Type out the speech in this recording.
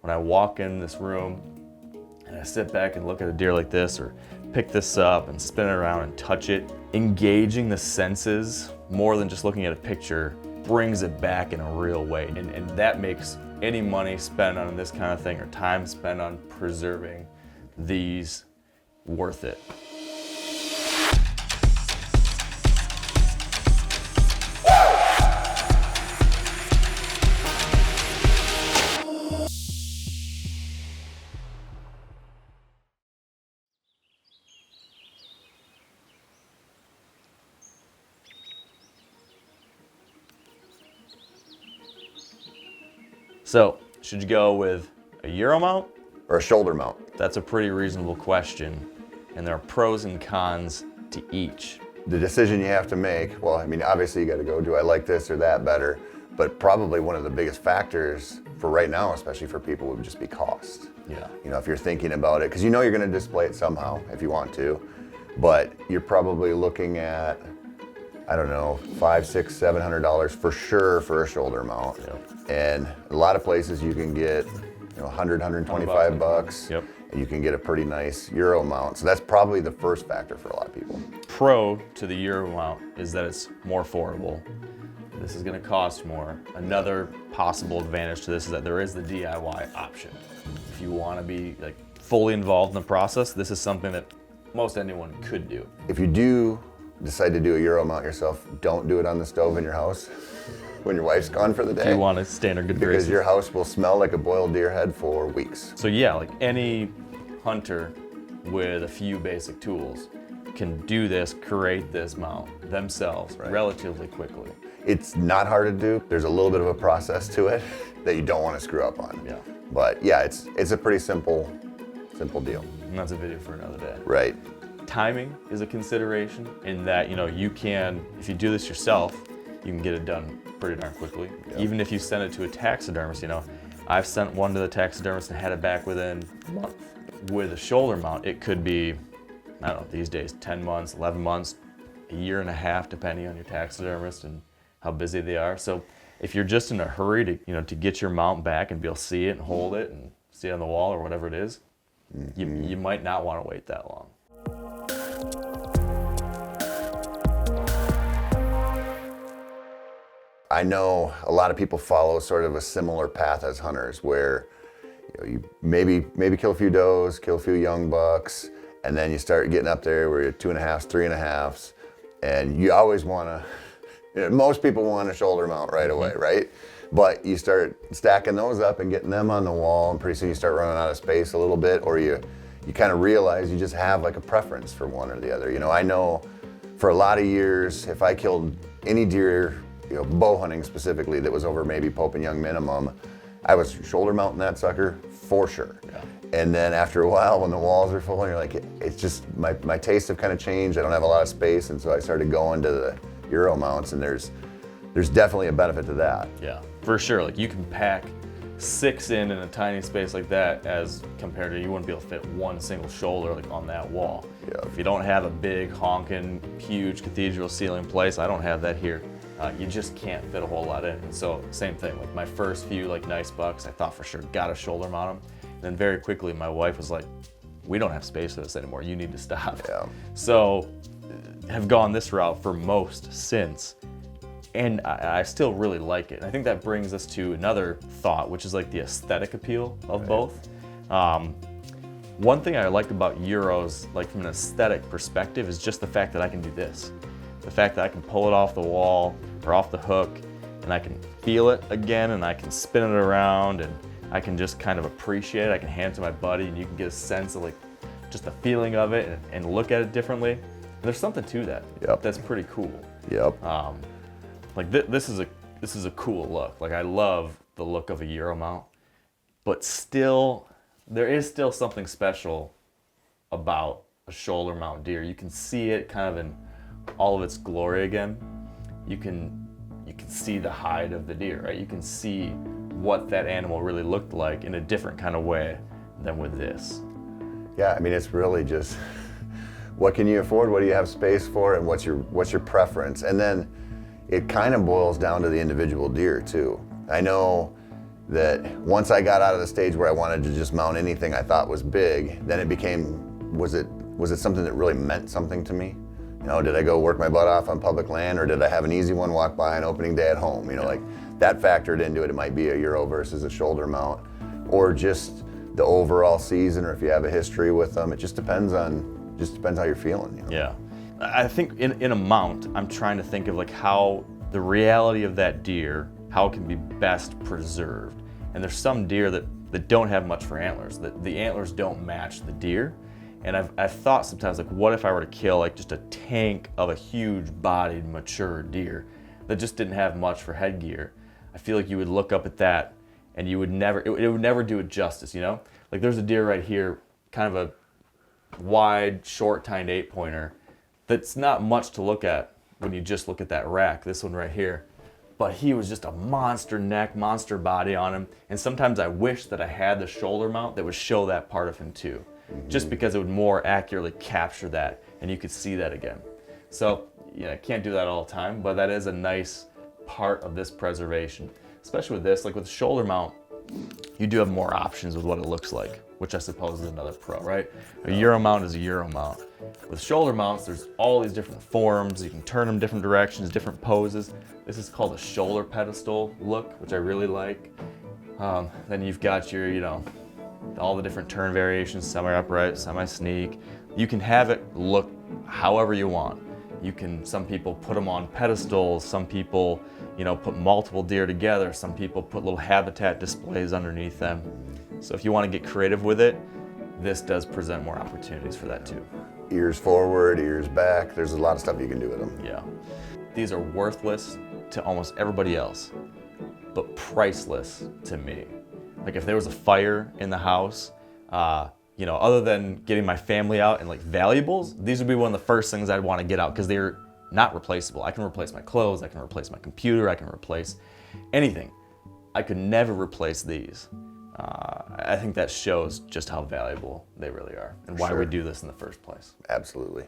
when I walk in this room and I sit back and look at a deer like this, or pick this up and spin it around and touch it, engaging the senses more than just looking at a picture brings it back in a real way. And that makes any money spent on this kind of thing or time spent on preserving these worth it. So, should you go with a Euro mount or a shoulder mount? That's a pretty reasonable question, and there are pros and cons to each. The decision you have to make, well, I mean, obviously you got to go, do I like this or that better? But probably one of the biggest factors for right now, especially for people, would just be cost. Yeah. You know, if you're thinking about it, because you know you're going to display it somehow if you want to, but you're probably looking at, I don't know, $500, $600, $700 for sure for a shoulder mount. Yep. And a lot of places you can get, you know, $100, $125. Yep. And you can get a pretty nice Euro mount. So that's probably the first factor for a lot of people. Pro to the Euro mount is that it's more affordable. This is going to cost more. Another possible advantage to this is that there is the DIY option. If you want to be like fully involved in the process, this is something that most anyone could do. If you do decide to do a Euro mount yourself, don't do it on the stove in your house when your wife's gone for the day. If you want to stay in a good graces. Because your house will smell like a boiled deer head for weeks. So yeah, like any hunter with a few basic tools can do this, create this mount themselves relatively quickly. It's not hard to do. There's a little bit of a process to it that you don't want to screw up on. Yeah. But yeah, it's a pretty simple deal. And that's a video for another day. Right. Timing is a consideration in that, you know, you can, if you do this yourself, you can get it done pretty darn quickly. Yeah. Even if you send it to a taxidermist, you know, I've sent one to the taxidermist and had it back within a month. With a shoulder mount, it could be, I don't know, these days, 10 months, 11 months, a year and a half, depending on your taxidermist and how busy they are. So if you're just in a hurry to, you know, to get your mount back and be able to see it and hold it and see it on the wall or whatever it is, you might not want to wait that long. I know a lot of people follow sort of a similar path as hunters where you maybe kill a few does, kill a few young bucks, and then you start getting up there where you're 2.5s, 3.5s, and you always want to, you know, most people want a shoulder mount right away, right? But you start stacking those up and getting them on the wall, and pretty soon you start running out of space a little bit, or you kind of realize you just have like a preference for one or the other. You know, I know for a lot of years, if I killed any deer, you know, bow hunting specifically, that was over maybe Pope and Young minimum, I was shoulder mounting that sucker for sure. Yeah. And then after a while, when the walls are full, and you're like, it's just, my tastes have kind of changed. I don't have a lot of space, and so I started going to the Euro mounts, and there's definitely a benefit to that. Yeah, for sure. Like you can pack 6 in a tiny space like that, as compared to you wouldn't be able to fit one single shoulder like on that wall. Yeah. If you don't have a big honking, huge cathedral ceiling place, I don't have that here. You just can't fit a whole lot in. And so same thing, like my first few like nice bucks, I thought for sure got to shoulder mount them. And then very quickly my wife was like, we don't have space for this anymore, you need to stop. Yeah. So have gone this route for most since, and I still really like it. And I think that brings us to another thought, which is like the aesthetic appeal of both. One thing I like about Euros, like from an aesthetic perspective, is just the fact that I can do this. The fact that I can pull it off the wall or off the hook, and I can feel it again, and I can spin it around, and I can just kind of appreciate it. I can hand it to my buddy, and you can get a sense of like just the feeling of it and look at it differently. And there's something to that. Yep. That's pretty cool. Yep. Like this is a cool look. Like I love the look of a Euro mount, but still, there is still something special about a shoulder mount deer. You can see it kind of in all of its glory again. You can see the hide of the deer, right? You can see what that animal really looked like in a different kind of way than with this. Yeah, I mean, it's really just what can you afford, what do you have space for, and what's your preference? And then it kind of boils down to the individual deer too. I know that once I got out of the stage where I wanted to just mount anything I thought was big, then it became, was it something that really meant something to me? You know, did I go work my butt off on public land, or did I have an easy one walk by on opening day at home? You know, like that factored into it. It might be a Euro versus a shoulder mount, or just the overall season, or if you have a history with them. It just depends how you're feeling. You know? Yeah. I think in a mount, I'm trying to think of like how the reality of that deer, how it can be best preserved. And there's some deer that don't have much for antlers, that the antlers don't match the deer. And I've thought sometimes, like, what if I were to kill like just a tank of a huge bodied mature deer that just didn't have much for headgear? I feel like you would look up at that and you would never, it would never do it justice, you know? Like there's a deer right here, kind of a wide, short tined 8-pointer that's not much to look at when you just look at that rack, this one right here. But he was just a monster neck, monster body on him. And sometimes I wish that I had the shoulder mount that would show that part of him too, just because it would more accurately capture that and you could see that again. So, I can't do that all the time, but that is a nice part of this preservation, especially with this. Like with the shoulder mount, you do have more options with what it looks like, which I suppose is another pro, right? A Euro mount is a Euro mount. With shoulder mounts, there's all these different forms. You can turn them different directions, different poses. This is called a shoulder pedestal look, which I really like. Then you've got your, all the different turn variations, semi-upright, semi-sneak. You can have it look however you want. Some people put them on pedestals, some people, put multiple deer together, some people put little habitat displays underneath them. So if you want to get creative with it, this does present more opportunities for that too. Ears forward, ears back, there's a lot of stuff you can do with them. Yeah. These are worthless to almost everybody else, but priceless to me. Like if there was a fire in the house, other than getting my family out and like valuables, these would be one of the first things I'd want to get out because they're not replaceable. I can replace my clothes, I can replace my computer, I can replace anything. I could never replace these. I think that shows just how valuable they really are and why we do this in the first place. Absolutely.